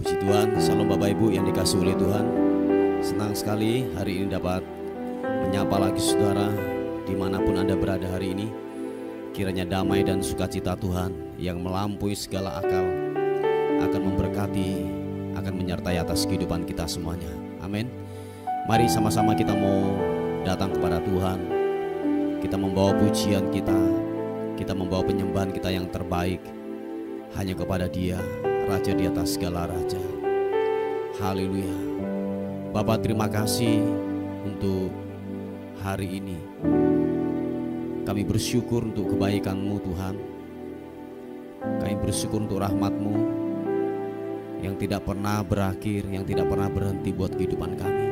Puji Tuhan, salam Bapak Ibu yang dikasihi oleh Tuhan. Senang sekali hari ini dapat menyapa lagi saudara dimanapun Anda berada hari ini. Kiranya damai dan sukacita Tuhan yang melampaui segala akal akan memberkati, akan menyertai atas kehidupan kita semuanya. Amin. Mari sama-sama kita mau datang kepada Tuhan. Kita membawa pujian kita membawa penyembahan kita yang terbaik hanya kepada Dia, Raja di atas segala raja. Haleluya. Bapa, terima kasih untuk hari ini. Kami bersyukur untuk kebaikan-Mu Tuhan. Kami bersyukur untuk rahmat-Mu yang tidak pernah berakhir, yang tidak pernah berhenti buat kehidupan kami.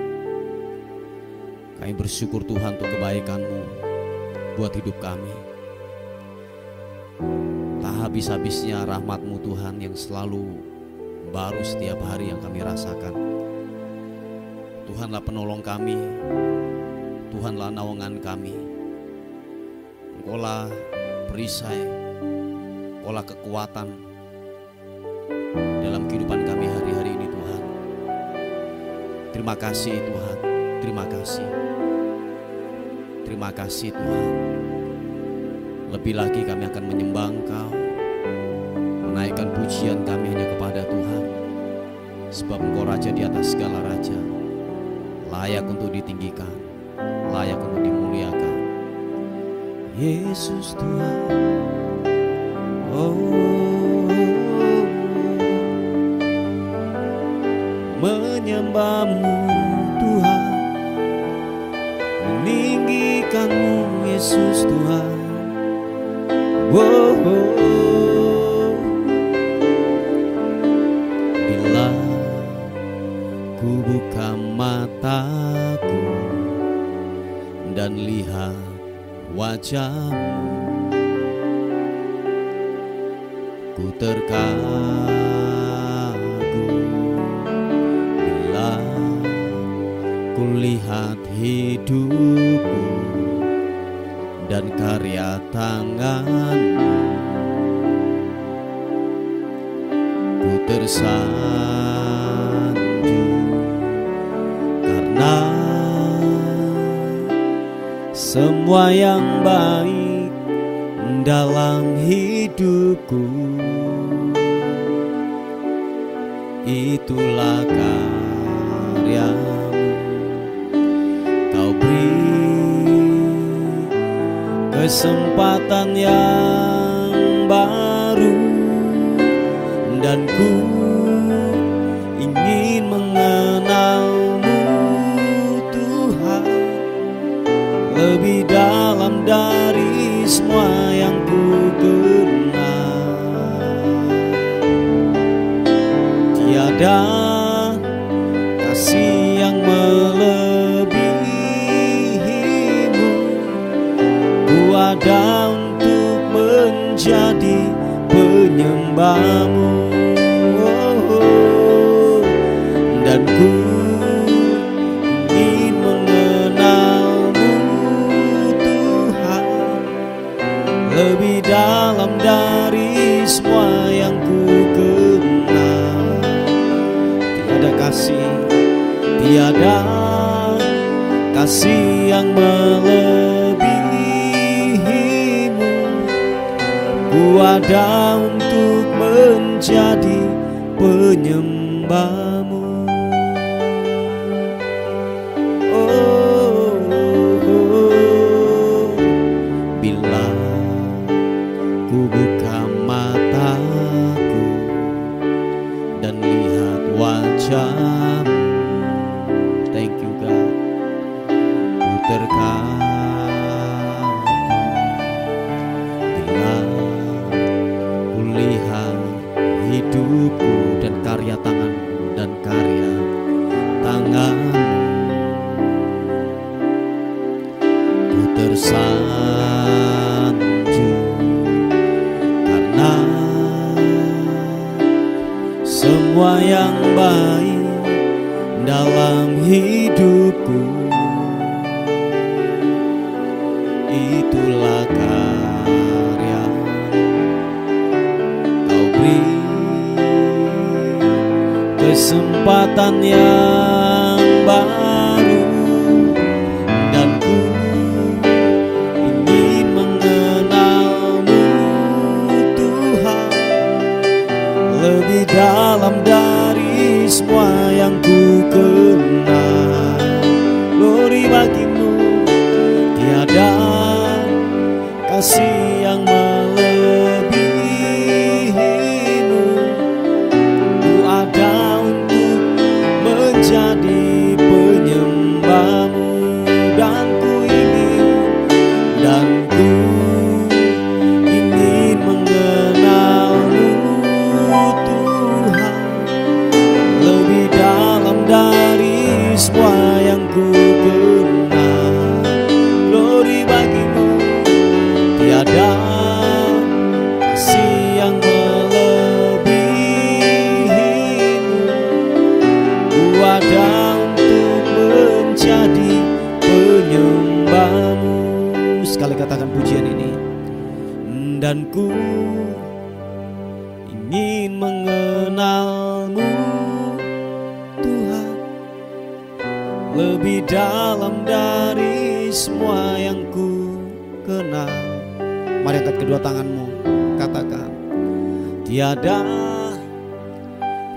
Kami bersyukur Tuhan untuk kebaikan-Mu buat hidup kami. Tak habis-habisnya rahmat-Mu Tuhan yang selalu baru setiap hari yang kami rasakan. Tuhanlah penolong kami, Tuhanlah naungan kami. Engkaulah perisai, Engkaulah kekuatan dalam kehidupan kami hari-hari ini Tuhan. Terima kasih Tuhan, terima kasih. Terima kasih Tuhan. Lebih lagi kami akan menyembah Engkau, menaikkan pujian kami hanya kepada Tuhan. Sebab Engkau Raja di atas segala raja, layak untuk ditinggikan, layak untuk dimuliakan. Yesus Tuhan, menyembah-Mu Tuhan, meninggikan-Mu Yesus Tuhan. Bila ku buka mataku dan lihat wajah-Mu, ku terkagum. Bila ku lihat hidupku dan karya tangan-Mu, ku tersanjung karena semua yang baik dalam hidupku itulah karya-Mu. Kau beri kesempatan yang baru dan ku ingin mengenal-Mu Tuhan lebih dalam dari semua yang ku kenal. Tiada kasih yang melebihi-Mu. Ku ada untuk menjadi penyembah-Mu, dan ku ingin mengenal-Mu Tuhan lebih dalam dari semua yang ku kenal. Tiada kasih yang melebihi-Mu. Ku ada untuk menjadi penyembah-Mu. Bila ku buka mataku dan lihat wajah-Mu, thank you God, ku terkagum. Bila ku lihat hidupku dan karya tangan-Mu, ku tersanjung karena semua yang baik dalam hidupku itulah karya-Mu. Kau beri kesempatan yang baru, dan ku ingin mengenalmu Tuhan lebih dalam dari semua yang ku kenal. Glory bagimu, tiada kasih yang melebihimu. Ku ada untuk menjadi penyembahmu, dan ku ingin mengenalmu Tuhan lebih dalam dari semua yang ku kenal. Glory bagimu, tiada kasih yang melebihimu. Ku ada untuk menjadi penyembahmu. Sekali katakan pujian ini. Dan ku ingin mengenalmu Tuhan lebih dalam dari semua yang ku kenal. Mari angkat kedua tanganmu, katakan, tiada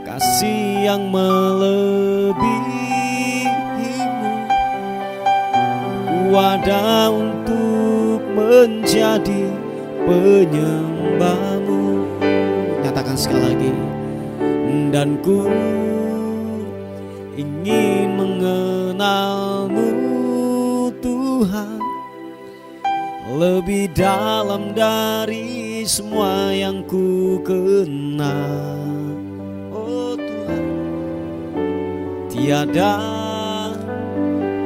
kasih yang melebihimu. Ku ada untuk menjadi penyembahmu. Nyatakan sekali lagi. Dan ku ingin mengenalmu Tuhan lebih dalam dari semua yang ku kenal. Oh Tuhan, tiada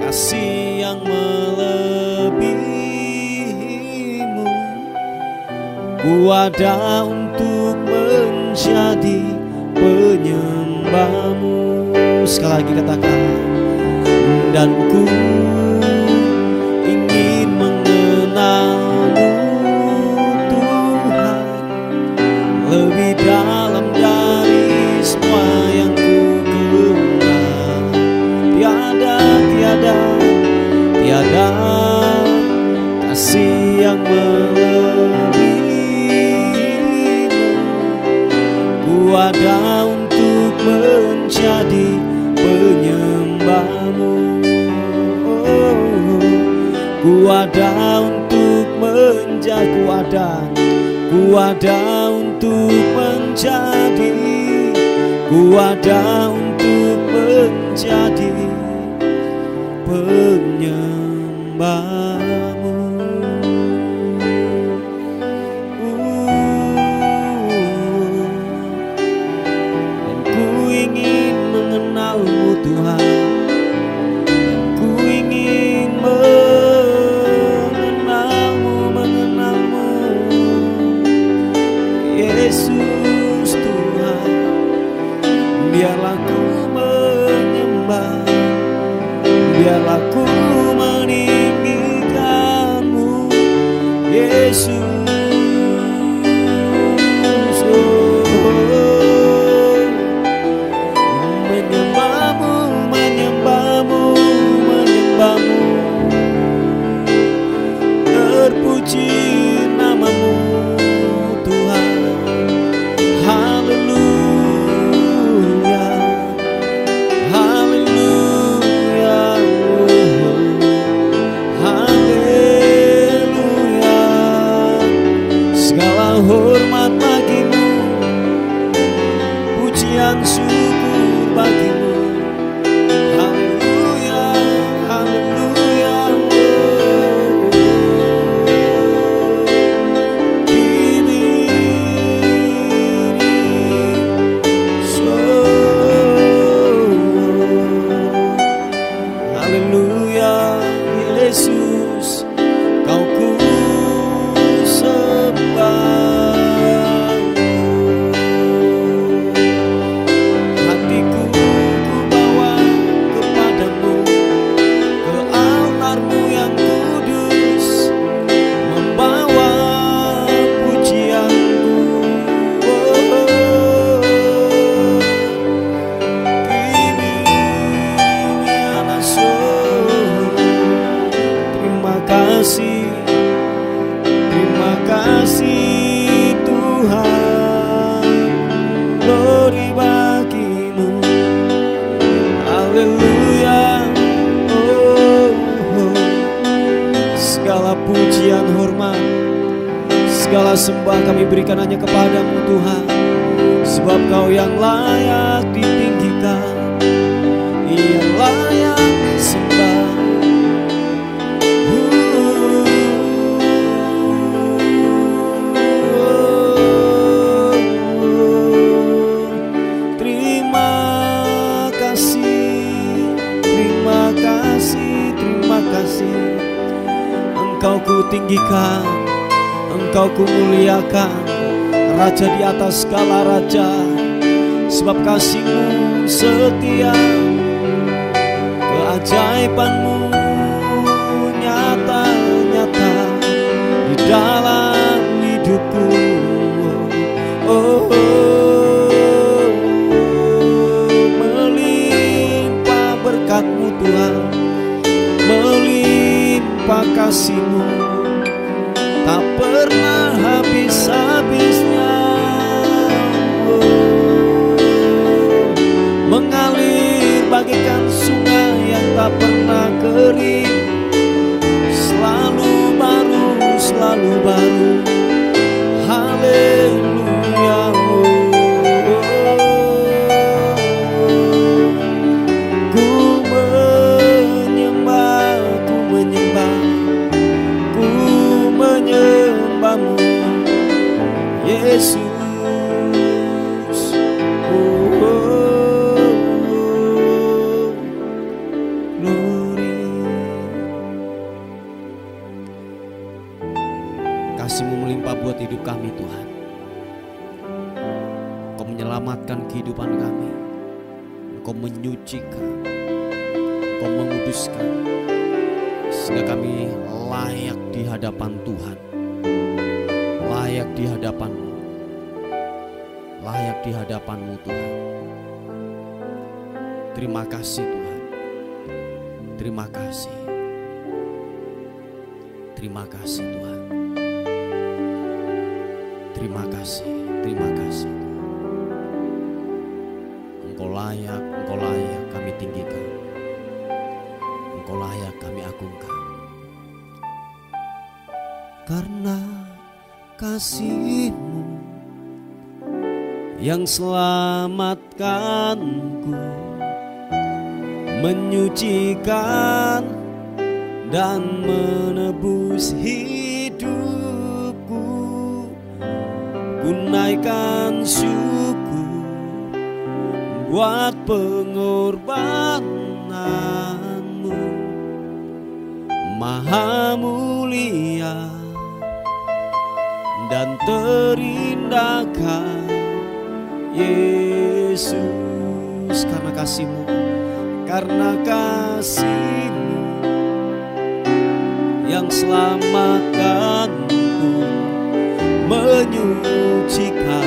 kasih yang melebihimu. Ku ada untuk menjadi penyembahmu. Sekali lagi katakan, dan ku ingin mengenalmu Tuhan lebih dalam dari semua yang ku kenal. Tiada kasih yang melebihimu. Ku ada untuk menjadi penyembahmu. Ku ada untuk menjadi, ku ada untuk menjadi, ku ada untuk menjadi penyembahmu. Dan ku ingin mengenalmu Tuhan, ku ingin mengenalmu Yesus Tuhan. Biarlah ku menyembah, biarlah ku meninggikanmu Yesus. Terpuji namamu Tuhan. Haleluya, haleluya, haleluya. Segala hormat bagimu, pujian syukur bagimu. Haleluya, haleluya. Haleluya, Yesus, Kau ku sembah. Hatiku Segala sembah kami berikan hanya kepadamu Tuhan, sebab Kau yang layak ditinggikan, yang layak disembah. Terima kasih, Engkau ku tinggikan, Engkau ku muliakan, Raja di atas segala raja, sebab kasih-Mu setia, keajaiban-Mu nyata-nyata di dalam hidupku. Melimpah berkat-Mu Tuhan, melimpah kasih-Mu, tak pernah habis-habisnya. Mengalir bagaikan sungai yang tak pernah kering, selalu baru, selalu baru. Haleluya. Yesus, glory. Kasih-Mu melimpah buat hidup kami Tuhan. Kau menyelamatkan kehidupan kami, Kau menyucikan, Kau menguduskan, sehingga kami layak di hadapan Tuhan, layak di hadapan-Mu, layak di hadapan-Mu Tuhan. Terima kasih Tuhan, terima kasih, terima kasih Tuhan, terima kasih, terima kasih. Engkau layak kami tinggikan, Engkau layak kami agungkan. Karena kasih-Mu yang selamatkanku, menyucikan dan menebus hidupku. Ku naikkan syukur buat pengorbanan-Mu, Maha mulia dan terindahkan Yesus. Karena kasih-Mu, karena kasih-Mu yang selamatkanku, menyucikan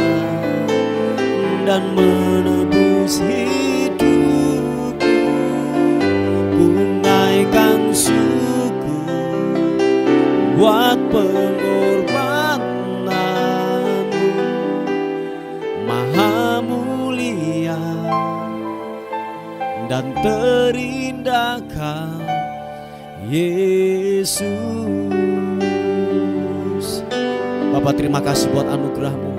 dan menebus hidupku. Ku naikkan syukur buat pengorbanan-Mu, Maha mulia dan terindahkan Yesus. Bapa, terima kasih buat anugerah-Mu,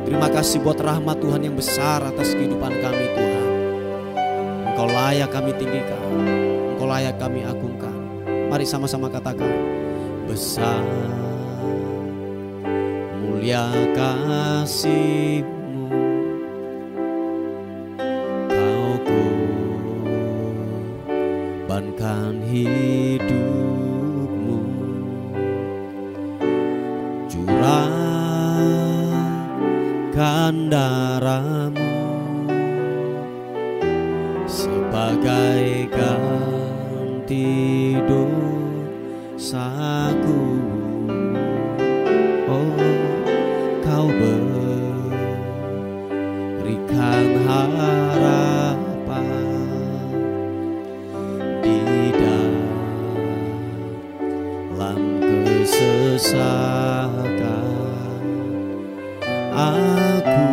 terima kasih buat rahmat Tuhan yang besar atas kehidupan kami Tuhan. Engkau layak kami tinggikan, Engkau layak kami agungkan. Mari sama-sama katakan, besar mulia kasih-Mu, Kau korbankan hidupmu, curahkan darah-Mu sebagai ganti dosaku. Oh, Kau berikan harapan di dalam kesesakan. Aku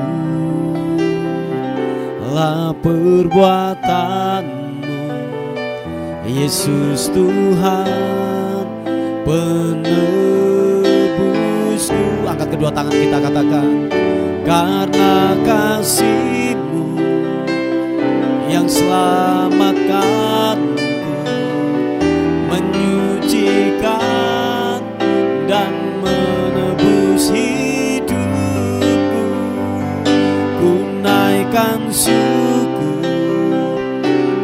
lah perbuatan-Mu, Yesus Tuhan penebusku. Angkat kedua tangan kita, katakan, karena kasih-Mu yang selamatkanku, menyucikan dan menebus hidupku. Ku naikkan syukur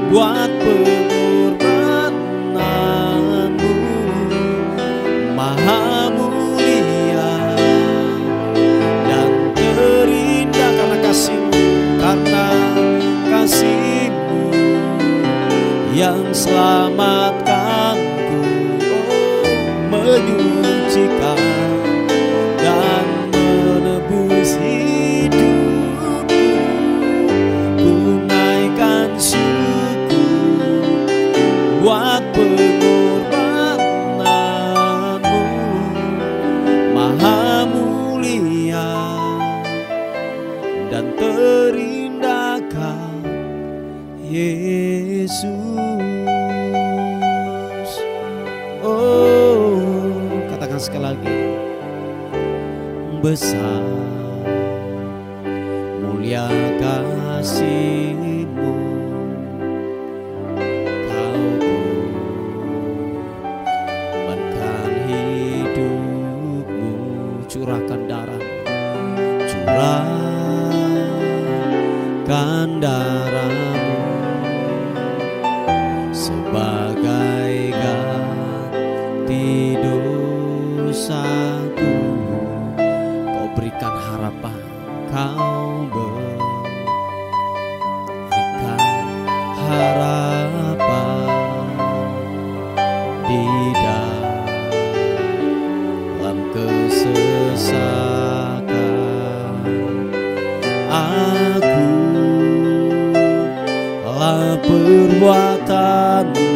buat pengorbanan-Mu, Maha mulia dan terindah. Karena kasih-Mu, karena kasih-Mu yang selamatkanku, menyucikan dan menebus hidupku. Ku naikkan syukur buat pengorbanan-Mu, Maha mulia dan terindahkan Yesus. Oh, katakan sekali lagi, besar mulia kasih-Mu, Kau korbankan hidupmu, curahkan darah-Mu, curahkan darah-Mu sebagai ganti dosaku. Kau berikan harapan, Kau berikan harapan di dalam kesesakan. Aku lah perbuatan-Mu,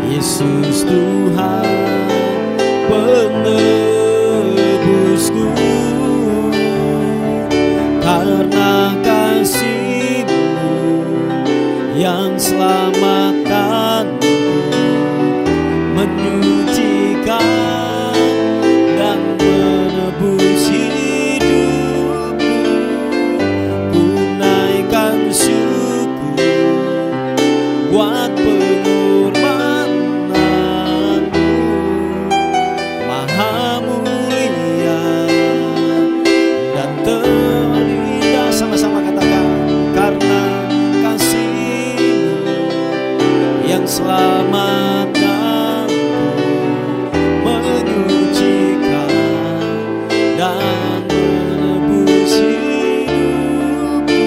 Yesus Tuhan penebusku. Karena kasih-Mu yang selamatkanku, menyucikan dan menebus hidupku. Ku naikkan syukur buat pengorbanan-Mu, Maha mulia dan terindah. Sama-sama katakan, karena kasih-Mu yang selamatkanku, menyucikan dan menebus hidupku.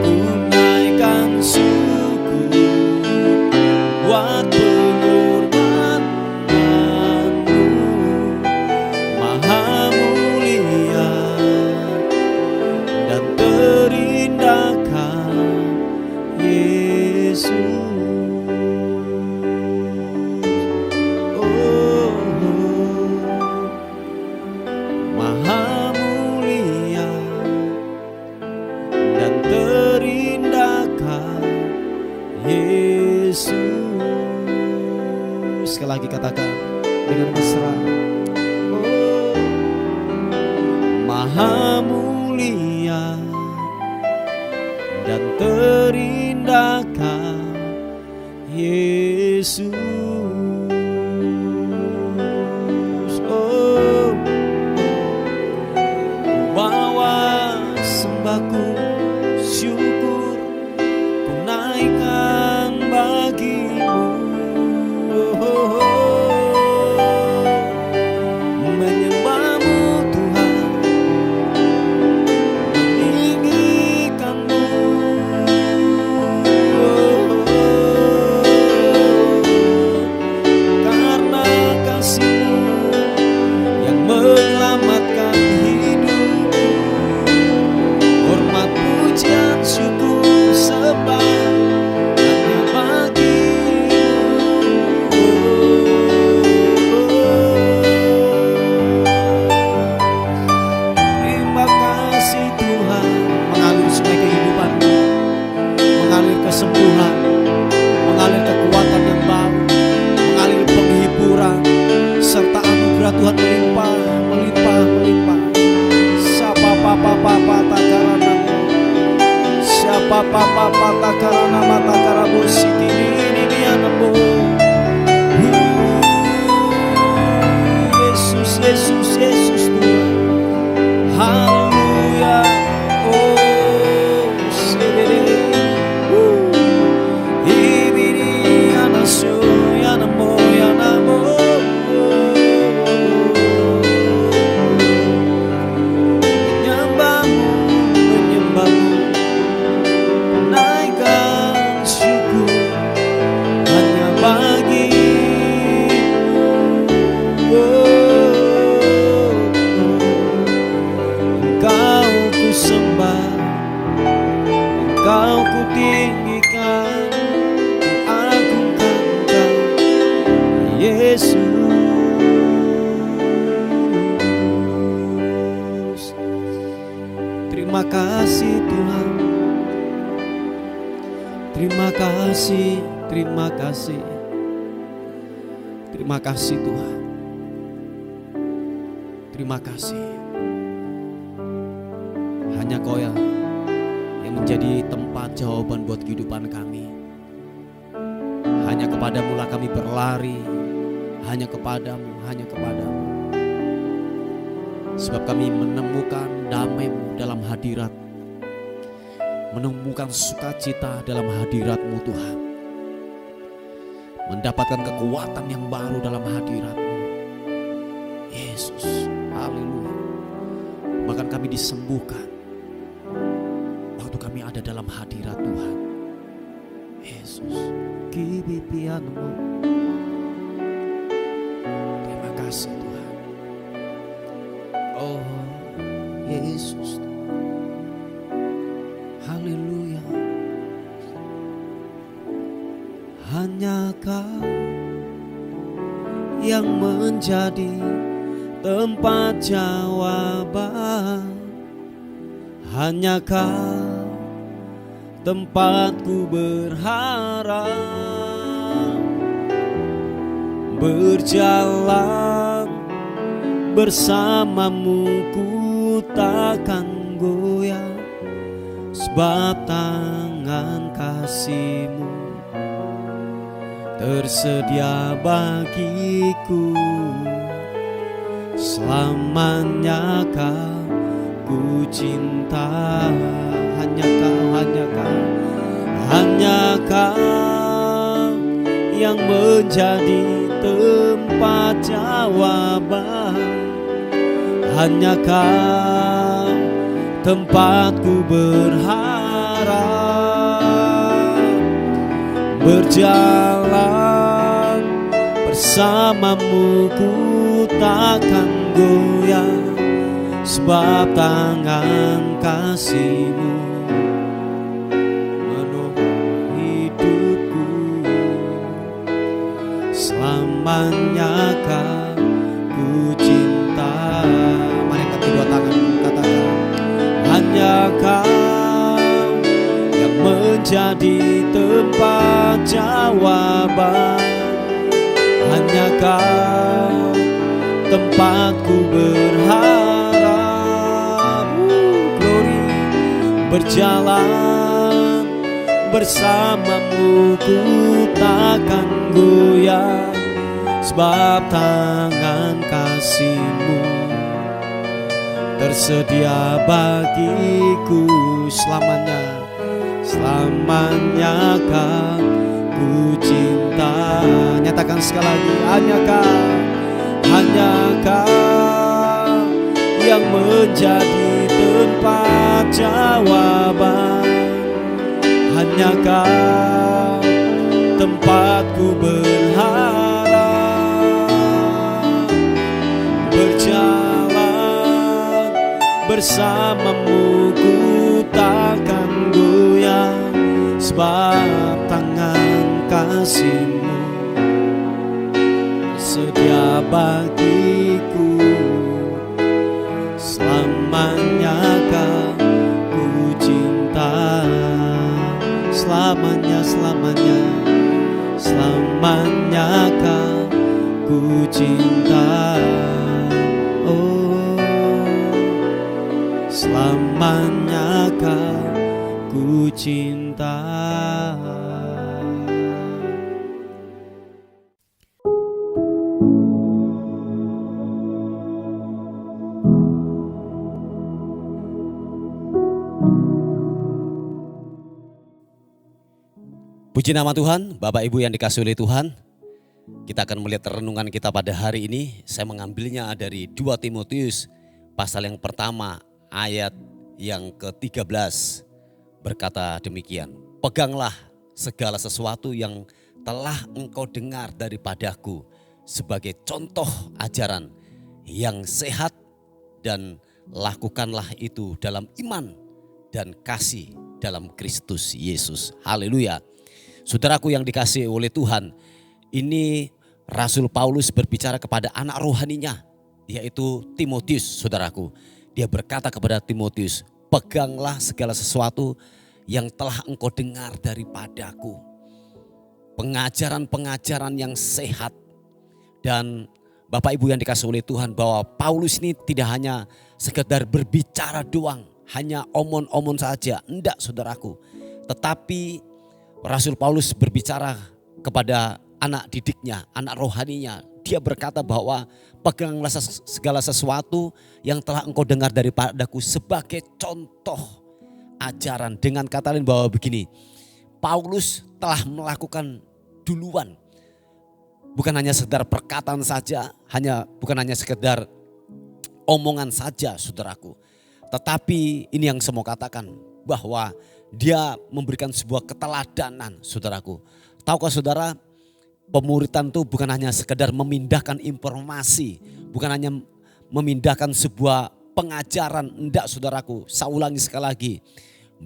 Ku naikkan syukur buat pengorbanan-Mu, Maha mulia dan terindahkan Yesus. Oh, Maha mulia dan terindahkan Yesus. Sekali lagi katakan dengan mesra, oh, Maha mulia dan terindahkan Yesus. Oh, bawa sembahku syukur, ku naikkan bagi-Mu. Oh, menyembah-Mu Tuhan, meninggikan-Mu. Karena kasih-Mu yang menyelamatkan hidupku, hormat pujian syukur sembah hanya bagi-Mu. Terima kasih Tuhan, mengalir sungai kehidupan-Mu, mengalir kesembuhan, mengalir kekuatan yang baru, mengalir penghiburan, serta anugerah Tuhan melimpah kasih Tuhan. Terima kasih, terima kasih. Terima kasih Tuhan. Terima kasih. Hanya Kau yang menjadi tempat jawaban buat kehidupan kami. Hanya kepadamu lah kami berlari. Hanya kepadamu, hanya kepadamu. Sebab kami menemukan damai-Mu dalam hadirat. Menemukan sukacita dalam hadirat-Mu Tuhan. Mendapatkan kekuatan yang baru dalam hadirat-Mu. Yesus, haleluya. Bahkan kami disembuhkan waktu kami ada dalam hadirat Tuhan. Yesus, kibipianmu. Terima kasih Tuhan. Oh Yesus, haleluya. Hanya Kau yang menjadi tempat jawaban. Hanya Kau tempatku berharap. Berjalan bersamamu ku takkan goyah. Sebab tangan kasih-Mu tersedia bagiku. Selamanya Kau ku cinta. Hanya Kau, hanya Kau, hanya Kau yang menjadi tempat jawaban. Hanya Kau tempatku berharap. Berjalan bersamamu ku takkan goyah. Sebab tangan kasih-Mu menolong hidupku. Selamanya Kau ku cinta. Mari angkat kedua tanganmu, katakan. Hanya Kau yang menjadi tempat jawaban. Hanya Kau tempatku berharap. Glory. Berjalan bersamamu ku takkan goyah. Sebab tangan kasih-Mu tersedia bagiku. Selamanya, selamanya Kau ku cinta. Nyatakan sekali lagi. Hanya Kau, hanya Kau yang menjadi tempat jawaban. Hanya Kau tempatku berharap. Berjalan bersamamu ku takkan goyah. Sebab tangan kasih-Mu sedia bagiku. Selamanya Kau ku cinta. Selamanya, selamanya, selamanya Kau ku cinta. Oh, selamanya Kau ku cinta. Puji nama Tuhan, Bapak Ibu yang dikasihi oleh Tuhan. Kita akan melihat renungan kita pada hari ini. Saya mengambilnya dari 2 Timotius pasal yang pertama ayat yang ke-13. Berkata demikian, peganglah segala sesuatu yang telah engkau dengar daripadaku sebagai contoh ajaran yang sehat, dan lakukanlah itu dalam iman dan kasih dalam Kristus Yesus. Haleluya. Saudaraku yang dikasihi oleh Tuhan, ini Rasul Paulus berbicara kepada anak rohaninya, yaitu Timotius, saudaraku. Dia berkata kepada Timotius, peganglah segala sesuatu yang telah engkau dengar daripadaku. Pengajaran-pengajaran yang sehat. Dan Bapak Ibu yang dikasihi oleh Tuhan, bahwa Paulus ini tidak hanya sekedar berbicara doang, hanya omon-omon saja. Enggak, saudaraku. Tetapi Rasul Paulus berbicara kepada anak didiknya, anak rohaninya. Dia berkata bahwa peganglah segala sesuatu yang telah engkau dengar daripadaku sebagai contoh ajaran. Dengan kata lain bahwa begini, Paulus telah melakukan duluan. Bukan hanya sekedar perkataan saja, bukan hanya sekedar omongan saja, saudaraku. Tetapi ini yang saya mau katakan, bahwa dia memberikan sebuah keteladanan, saudaraku. Tahukah saudara, pemuritan itu bukan hanya sekedar memindahkan informasi, bukan hanya memindahkan sebuah pengajaran. Enggak, saudaraku, saya ulangi sekali lagi,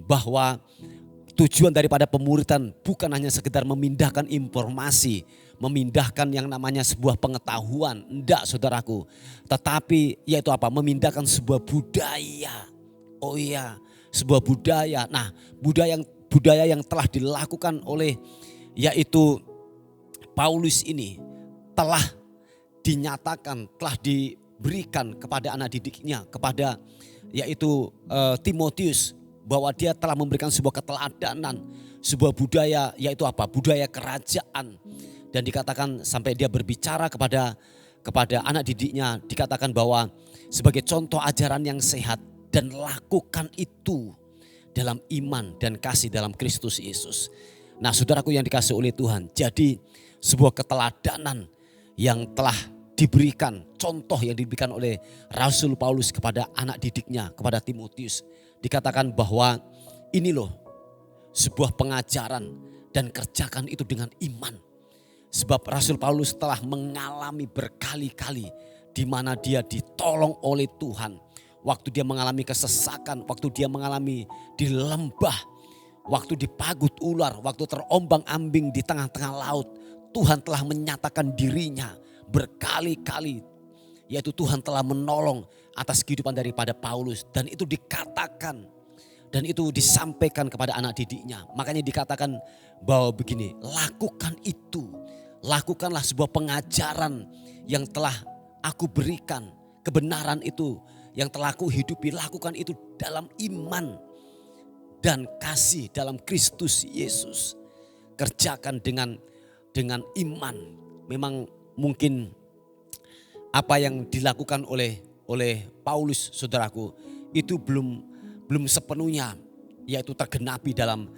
bahwa tujuan daripada pemuritan bukan hanya sekedar memindahkan informasi, memindahkan yang namanya sebuah pengetahuan. Enggak, saudaraku. Tetapi yaitu apa? Memindahkan sebuah budaya. Oh iya, sebuah budaya. Nah, budaya yang telah dilakukan oleh yaitu Paulus ini telah dinyatakan, telah diberikan kepada anak didiknya, kepada yaitu Timotius, bahwa dia telah memberikan sebuah keteladanan, sebuah budaya, yaitu apa? Budaya kerajaan. Dan dikatakan sampai dia berbicara kepada anak didiknya, dikatakan bahwa sebagai contoh ajaran yang sehat, dan lakukan itu dalam iman dan kasih dalam Kristus Yesus. Nah, saudaraku yang dikasihi oleh Tuhan, jadi sebuah keteladanan yang telah diberikan, contoh yang diberikan oleh Rasul Paulus kepada anak didiknya, kepada Timotius. Dikatakan bahwa ini loh sebuah pengajaran, dan kerjakan itu dengan iman. Sebab Rasul Paulus telah mengalami berkali-kali di mana dia ditolong oleh Tuhan. Waktu dia mengalami kesesakan, waktu dia mengalami di lembah, waktu dipagut ular, waktu terombang-ambing di tengah-tengah laut. Tuhan telah menyatakan dirinya berkali-kali. Yaitu Tuhan telah menolong atas kehidupan daripada Paulus. Dan itu dikatakan, dan itu disampaikan kepada anak didiknya. Makanya dikatakan bahwa begini, lakukan itu. Lakukanlah sebuah pengajaran yang telah aku berikan. Kebenaran itu yang telah aku hidupi. Lakukan itu dalam iman dan kasih dalam Kristus Yesus. Kerjakan dengan iman. Memang mungkin apa yang dilakukan oleh Paulus, saudaraku, itu belum sepenuhnya yaitu tergenapi dalam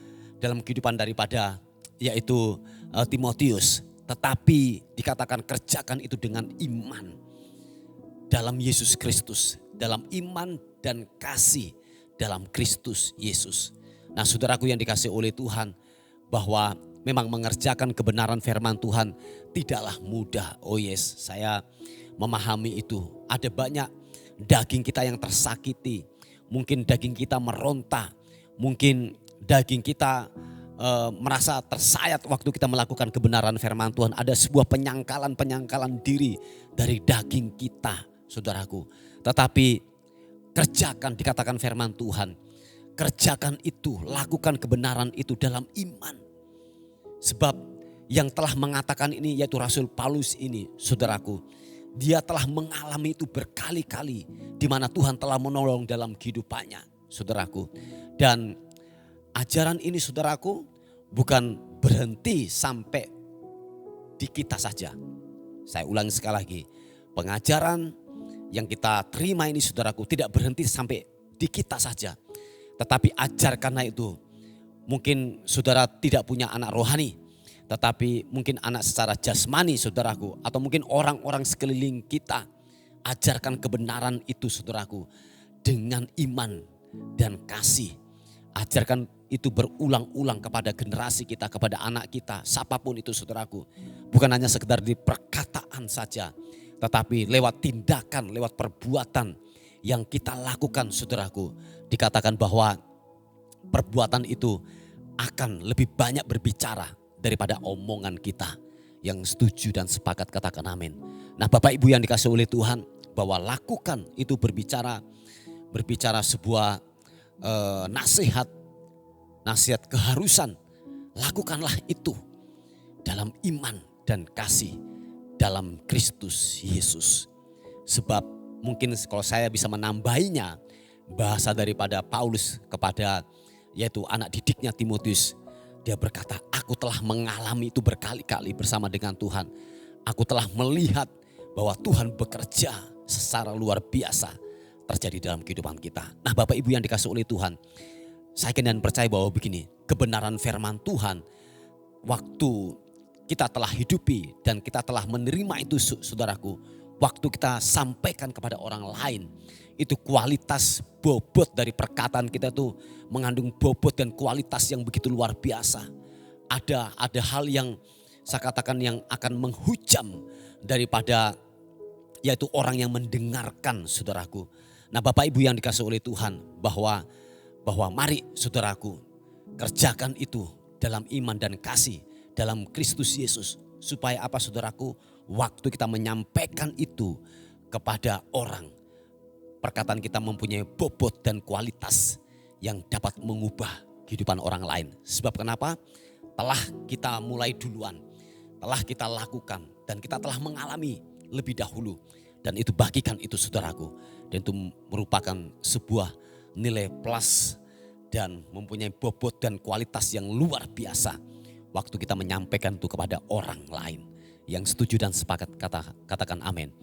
kehidupan daripada yaitu Timotius. Tetapi dikatakan kerjakan itu dengan iman dalam Yesus Kristus, dalam iman dan kasih dalam Kristus Yesus. Nah, saudaraku yang dikasihi oleh Tuhan, bahwa memang mengerjakan kebenaran firman Tuhan tidaklah mudah. Oh yes, saya memahami itu. Ada banyak daging kita yang tersakiti. Mungkin daging kita meronta. Mungkin daging kita merasa tersayat waktu kita melakukan kebenaran firman Tuhan. Ada sebuah penyangkalan diri dari daging kita, saudaraku. Tetapi kerjakan, dikatakan firman Tuhan. Kerjakan itu, lakukan kebenaran itu dalam iman. Sebab yang telah mengatakan ini yaitu Rasul Paulus ini, saudaraku. Dia telah mengalami itu berkali-kali, di mana Tuhan telah menolong dalam kehidupannya, saudaraku. Dan ajaran ini, saudaraku, bukan berhenti sampai di kita saja. Saya ulangi sekali lagi, pengajaran yang kita terima ini, saudaraku, tidak berhenti sampai di kita saja. Tetapi ajarkanlah itu. Mungkin saudara tidak punya anak rohani, tetapi mungkin anak secara jasmani, saudaraku, atau mungkin orang-orang sekeliling kita. Ajarkan kebenaran itu, saudaraku, dengan iman dan kasih. Ajarkan itu berulang-ulang kepada generasi kita, kepada anak kita, siapapun itu, saudaraku. Bukan hanya sekedar di perkataan saja, tetapi lewat tindakan, lewat perbuatan yang kita lakukan, saudaraku. Dikatakan bahwa perbuatan itu akan lebih banyak berbicara daripada omongan kita. Yang setuju dan sepakat katakan amin. Nah, Bapak Ibu yang dikasihi oleh Tuhan, bahwa lakukan itu berbicara sebuah nasihat keharusan, lakukanlah itu dalam iman dan kasih dalam Kristus Yesus. Sebab mungkin kalau saya bisa menambahinya, bahasa daripada Paulus kepada yaitu anak didiknya Timotius, dia berkata, aku telah mengalami itu berkali-kali bersama dengan Tuhan. Aku telah melihat bahwa Tuhan bekerja secara luar biasa terjadi dalam kehidupan kita. Nah, Bapak Ibu yang dikasihi oleh Tuhan, saya yakin dan percaya bahwa begini, kebenaran firman Tuhan waktu kita telah hidupi dan kita telah menerima itu, saudaraku, waktu kita sampaikan kepada orang lain, itu kualitas bobot dari perkataan kita itu mengandung bobot dan kualitas yang begitu luar biasa. Ada hal yang saya katakan yang akan menghujam daripada yaitu orang yang mendengarkan, saudaraku. Nah, Bapak Ibu yang dikasihi oleh Tuhan, bahwa mari saudaraku kerjakan itu dalam iman dan kasih dalam Kristus Yesus. Supaya apa, saudaraku? Waktu kita menyampaikan itu kepada orang, perkataan kita mempunyai bobot dan kualitas yang dapat mengubah kehidupan orang lain. Sebab kenapa? Telah kita mulai duluan, telah kita lakukan, dan kita telah mengalami lebih dahulu. Dan itu bagikan itu, saudaraku. Dan itu merupakan sebuah nilai plus dan mempunyai bobot dan kualitas yang luar biasa waktu kita menyampaikan itu kepada orang lain. Yang setuju dan sepakat katakan amin.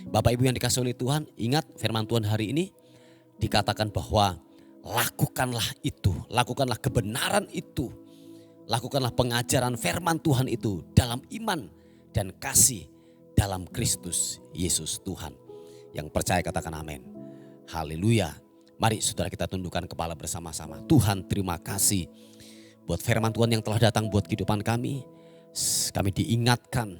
Bapak Ibu yang dikasihi oleh Tuhan, ingat firman Tuhan hari ini dikatakan bahwa lakukanlah itu, lakukanlah kebenaran itu, lakukanlah pengajaran firman Tuhan itu dalam iman dan kasih dalam Kristus Yesus Tuhan. Yang percaya katakan amin. Haleluya. Mari saudara kita tundukkan kepala bersama-sama. Tuhan, terima kasih buat firman Tuhan yang telah datang buat kehidupan kami. Kami diingatkan,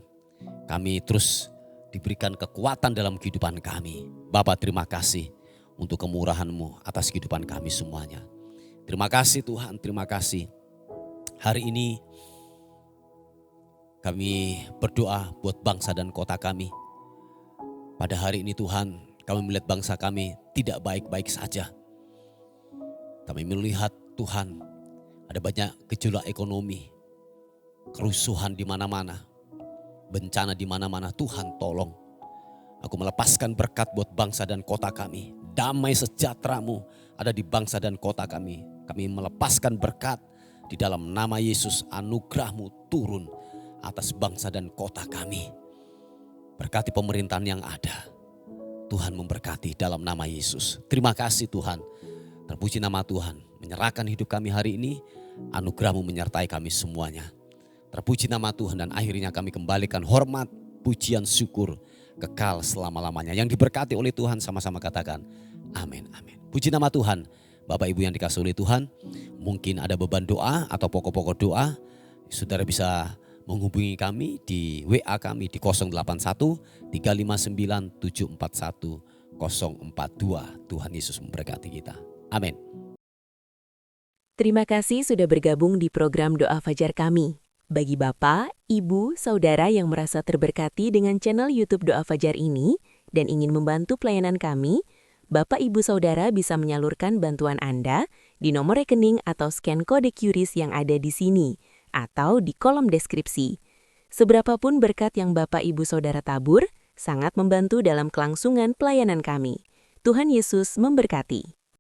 kami terus diberikan kekuatan dalam kehidupan kami. Bapa, terima kasih untuk kemurahan-Mu atas kehidupan kami semuanya. Terima kasih Tuhan, terima kasih. Hari ini kami berdoa buat bangsa dan kota kami. Pada hari ini Tuhan, kami melihat bangsa kami tidak baik-baik saja. Kami melihat Tuhan, ada banyak gejolak ekonomi, kerusuhan di mana-mana, bencana di mana-mana. Tuhan tolong. Aku melepaskan berkat buat bangsa dan kota kami. Damai sejahtera-Mu ada di bangsa dan kota kami. Kami melepaskan berkat di dalam nama Yesus. Anugerah-Mu turun atas bangsa dan kota kami. Berkati pemerintahan yang ada. Tuhan memberkati dalam nama Yesus. Terima kasih Tuhan. Terpuji nama Tuhan. Menyerahkan hidup kami hari ini. Anugerah-Mu menyertai kami semuanya. Terpuji nama Tuhan, dan akhirnya kami kembalikan hormat, pujian, syukur kekal selama-lamanya. Yang diberkati oleh Tuhan sama-sama katakan amin, amin. Puji nama Tuhan. Bapak Ibu yang dikasihi oleh Tuhan, mungkin ada beban doa atau pokok-pokok doa, saudara bisa menghubungi kami di WA kami di 081 359 741 042. Tuhan Yesus memberkati kita. Amin. Terima kasih sudah bergabung di program Doa Fajar kami. Bagi Bapak, Ibu, Saudara yang merasa terberkati dengan channel YouTube Doa Fajar ini dan ingin membantu pelayanan kami, Bapak, Ibu, Saudara bisa menyalurkan bantuan Anda di nomor rekening atau scan kode QRIS yang ada di sini atau di kolom deskripsi. Seberapapun berkat yang Bapak, Ibu, Saudara tabur, sangat membantu dalam kelangsungan pelayanan kami. Tuhan Yesus memberkati.